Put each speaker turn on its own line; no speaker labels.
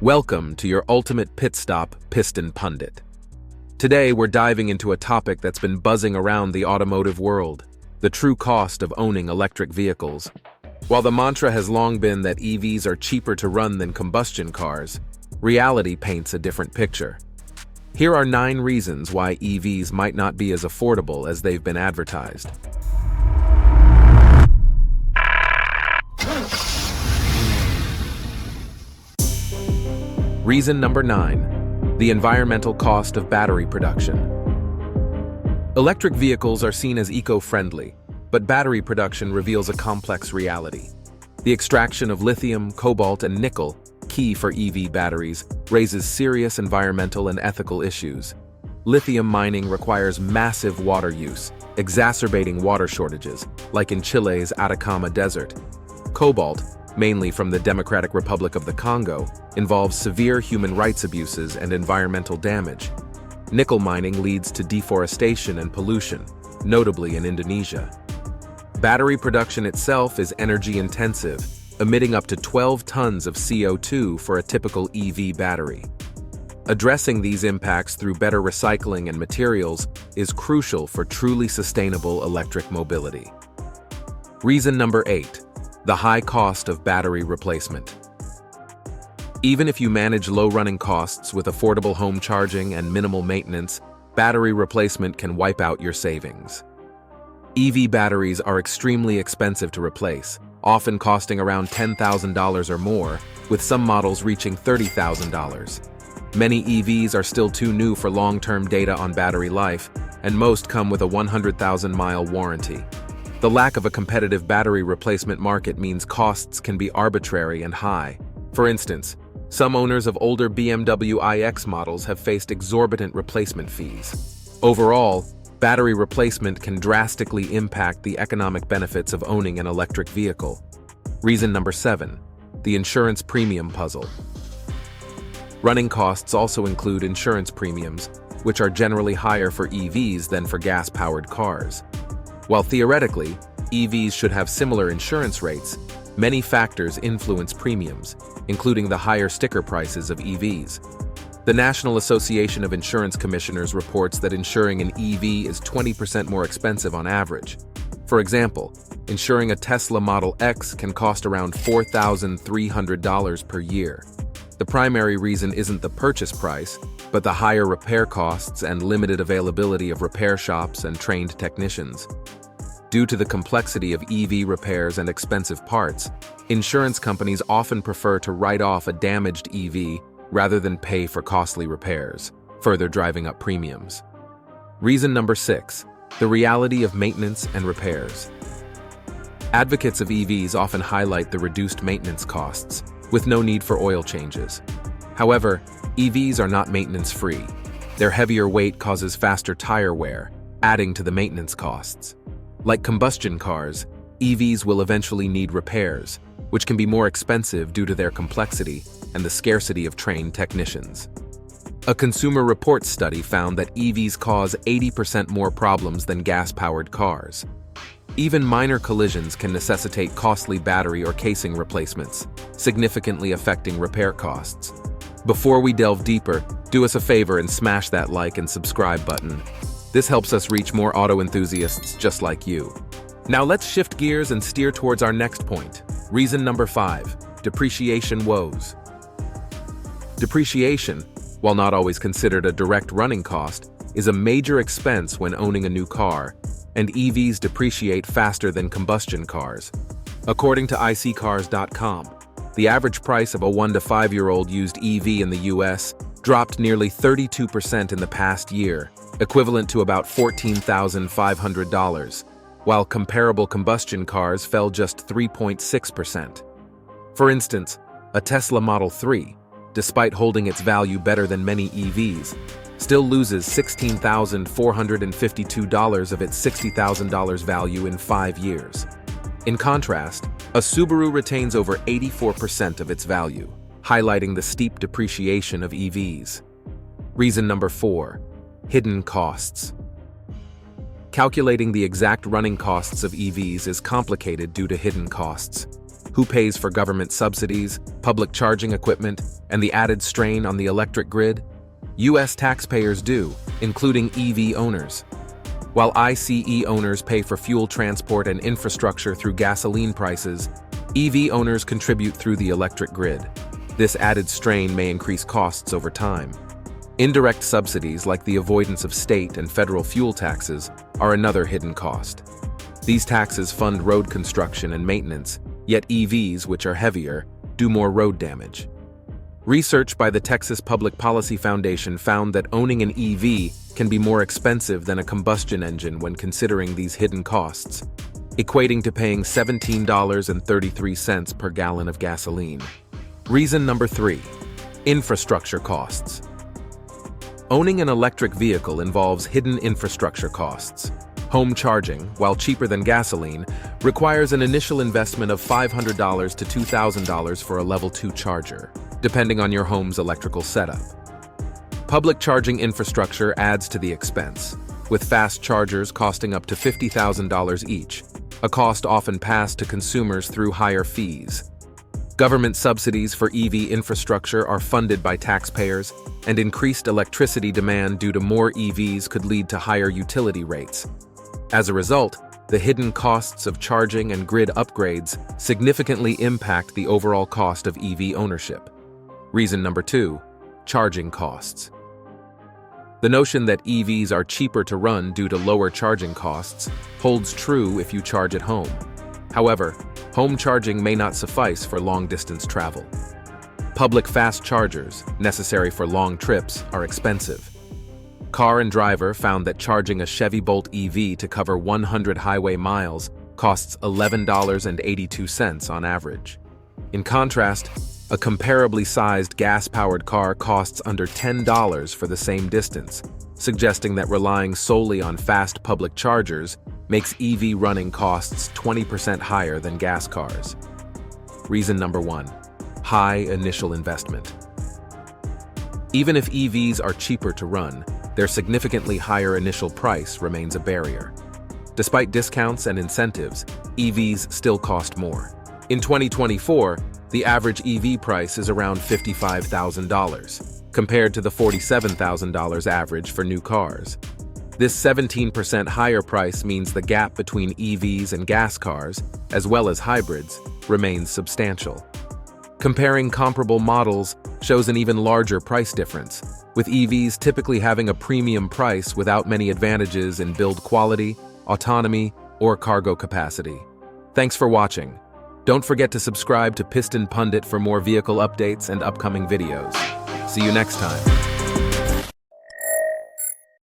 Welcome to your ultimate pit stop, Piston Pundit. Today we're diving into a topic that's been buzzing around the automotive world, the true cost of owning electric vehicles. While the mantra has long been that EVs are cheaper to run than combustion cars, reality paints a different picture. Here are 9 reasons why EVs might not be as affordable as they've been advertised. Reason number 9, the environmental cost of battery production. Electric vehicles are seen as eco-friendly, but battery production reveals a complex reality. The extraction of lithium, cobalt, and nickel, key for EV batteries, raises serious environmental and ethical issues. Lithium mining requires massive water use, exacerbating water shortages, like in Chile's Atacama Desert. Cobalt, mainly from the Democratic Republic of the Congo, involves severe human rights abuses and environmental damage. Nickel mining leads to deforestation and pollution, notably in Indonesia. Battery production itself is energy-intensive, emitting up to 12 tons of CO2 for a typical EV battery. Addressing these impacts through better recycling and materials is crucial for truly sustainable electric mobility. Reason number 8. The high cost of battery replacement. Even if you manage low running costs with affordable home charging and minimal maintenance, battery replacement can wipe out your savings. EV batteries are extremely expensive to replace, often costing around $10,000 or more, with some models reaching $30,000. Many EVs are still too new for long-term data on battery life, and most come with a 100,000-mile warranty. The lack of a competitive battery replacement market means costs can be arbitrary and high. For instance, some owners of older BMW iX models have faced exorbitant replacement fees. Overall, battery replacement can drastically impact the economic benefits of owning an electric vehicle. Reason number 7, the insurance premium puzzle. Running costs also include insurance premiums, which are generally higher for EVs than for gas-powered cars. While theoretically, EVs should have similar insurance rates, many factors influence premiums, including the higher sticker prices of EVs. The National Association of Insurance Commissioners reports that insuring an EV is 20% more expensive on average. For example, insuring a Tesla Model X can cost around $4,300 per year. The primary reason isn't the purchase price, but the higher repair costs and limited availability of repair shops and trained technicians. Due to the complexity of EV repairs and expensive parts, insurance companies often prefer to write off a damaged EV rather than pay for costly repairs, further driving up premiums. Reason number 6, the reality of maintenance and repairs. Advocates of EVs often highlight the reduced maintenance costs, with no need for oil changes. However, EVs are not maintenance-free. Their heavier weight causes faster tire wear, adding to the maintenance costs. Like combustion cars, EVs will eventually need repairs, which can be more expensive due to their complexity and the scarcity of trained technicians. A Consumer Reports study found that EVs cause 80% more problems than gas-powered cars. Even minor collisions can necessitate costly battery or casing replacements, significantly affecting repair costs. Before we delve deeper, do us a favor and smash that like and subscribe button. This helps us reach more auto enthusiasts just like you. Now let's shift gears and steer towards our next point. Reason number 5, depreciation woes. Depreciation, while not always considered a direct running cost, is a major expense when owning a new car, and EVs depreciate faster than combustion cars. According to iSeeCars.com, the average price of a 1 to 5-year-old used EV in the US dropped nearly 32% in the past year, equivalent to about $14,500, while comparable combustion cars fell just 3.6%. For instance, a Tesla Model 3, despite holding its value better than many EVs, still loses $16,452 of its $60,000 value in 5 years. In contrast, a Subaru retains over 84% of its value, highlighting the steep depreciation of EVs. Reason number 4, hidden costs. Calculating the exact running costs of EVs is complicated due to hidden costs. Who pays for government subsidies, public charging equipment, and the added strain on the electric grid? U.S. taxpayers do, including EV owners. While ICE owners pay for fuel transport and infrastructure through gasoline prices, EV owners contribute through the electric grid. This added strain may increase costs over time. Indirect subsidies, like the avoidance of state and federal fuel taxes, are another hidden cost. These taxes fund road construction and maintenance, yet EVs, which are heavier, do more road damage. Research by the Texas Public Policy Foundation found that owning an EV can be more expensive than a combustion engine when considering these hidden costs, equating to paying $17.33 per gallon of gasoline. Reason number 3. Infrastructure costs. Owning an electric vehicle involves hidden infrastructure costs. Home charging, while cheaper than gasoline, requires an initial investment of $500 to $2,000 for a level 2 charger, depending on your home's electrical setup. Public charging infrastructure adds to the expense, with fast chargers costing up to $50,000 each, a cost often passed to consumers through higher fees. Government subsidies for EV infrastructure are funded by taxpayers, and increased electricity demand due to more EVs could lead to higher utility rates. As a result, the hidden costs of charging and grid upgrades significantly impact the overall cost of EV ownership. Reason number 2. Charging costs. The notion that EVs are cheaper to run due to lower charging costs holds true if you charge at home. However, home charging may not suffice for long-distance travel. Public fast chargers, necessary for long trips, are expensive. Car and Driver found that charging a Chevy Bolt EV to cover 100 highway miles costs $11.82 on average. In contrast, a comparably sized gas-powered car costs under $10 for the same distance, suggesting that relying solely on fast public chargers makes EV running costs 20% higher than gas cars. Reason number 1. High initial investment. Even if EVs are cheaper to run, their significantly higher initial price remains a barrier. Despite discounts and incentives, EVs still cost more. In 2024, the average EV price is around $55,000, compared to the $47,000 average for new cars. This 17% higher price means the gap between EVs and gas cars, as well as hybrids, remains substantial. Comparing comparable models shows an even larger price difference, with EVs typically having a premium price without many advantages in build quality, autonomy, or cargo capacity. Thanks for watching. Don't forget to subscribe to Piston Pundit for more vehicle updates and upcoming videos. See you next time.